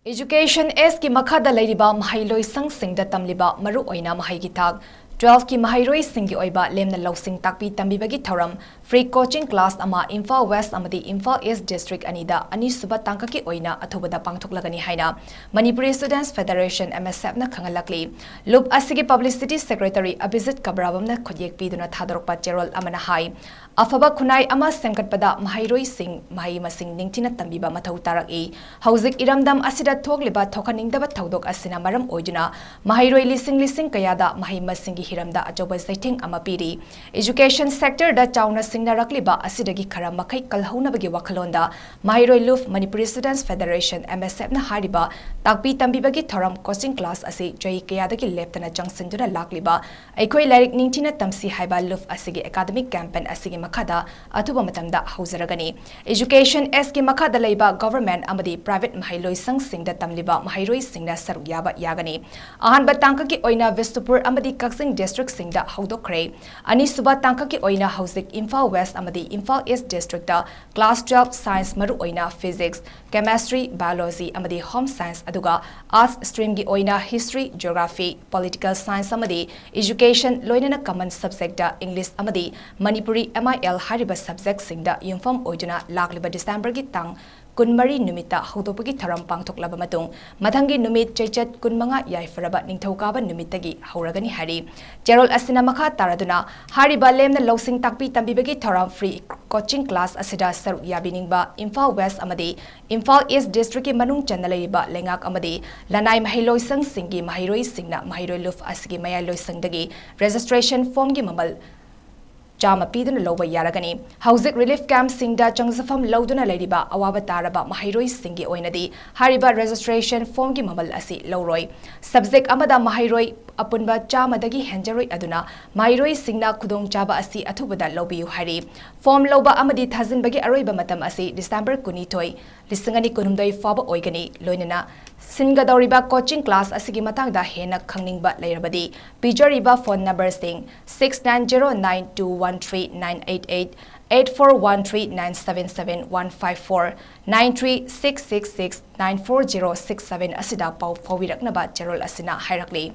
Education S ki makhada leiriba mahailoi sangsingda tamliba maru oina mahai thak 12 ki mahairoi singi oiba lemna lausing takpi tambibagi thoram free coaching class ama Imphal West amadi Imphal East District anida ani suba tangkaki oina athubada pangthoklagani haina Manipuri Students Federation MSF na khangalakli loop asigi publicity secretary 𝙁𝙧𝙤𝙚 na khodyek piduna thadorokpa cherol amana hai afaba khunai ama semkatpada mahairoi sing mahai masing ningthina tambiba mathau tarak hauzik iramdam asida thokliba thokaningdaba thodok asina maram oiduna mahairoi lising kayada mahai masingi hiramda ajoba zaithing ama piri education sector da chauna singna rakliba asidagi khara makai kalhaunabagi wakhalonda mahairoi luf Manipuri Students Federation MSF na hariba takpi tambibagi thoram coaching class asi jai kayadagi leptana jangsinjuna lakliba aikoi lairik ningthina tamsi haiba luf asigi academic campaign asigi makhada athuba matamda hauzaragani education S ki makhada leiba government amadi private mahailoi sangsingda tamliba mahairoi singna saruk yaba yagani ahanba tangkaki oina Vistupur amadi Kaksin district singda haudokre ani suba tangkaki oina hauzik Imphal West amadi Imphal East district da class 12 science maru oina physics chemistry biology amadi home science aduga arts stream gi oina history geography political science amadi education loinana common subject da English amadi Manipuri MIL hariba subject singda yumfam oiduna lakliba December gi tang kunmari numita haudopagi tharam pangthoklaba matung mathangi numit chaichat kunmanga yaifaraba ningthokaba numitagi hauragani hari cherol asina makha taraduna hariba lemna losing takpi tambibagi tharam free coaching class asida saruk yabiningba Imphal West amadi Imphal East district ki manung chanalaiba lengak amadi lanai mahiloi sang singi mahiroi singna mahiroi luf asigi mayaloi sangdagi registration form gi mamal Jama piduna loba yaragani hauzik relief camp singda changsafam lauduna leiriba awaba taraba mahairoi singi oinadi hariba registration form gi mamal asi loroi subject amada mahairoi apunba chamadagi henjaroi aduna mahairoi singna khudong chaba asi athubada lobiyu hari form loba amadi thajinbagi aroiba matam asi December 12 lisingani kunumdoi faba oigani loinana Singadoriba coaching class asigi matangda hena khangningba leirabadi pijariba phone number sing 6909213988 8413977154 936669406 asida pau fawiraknaba cherol asina hairakli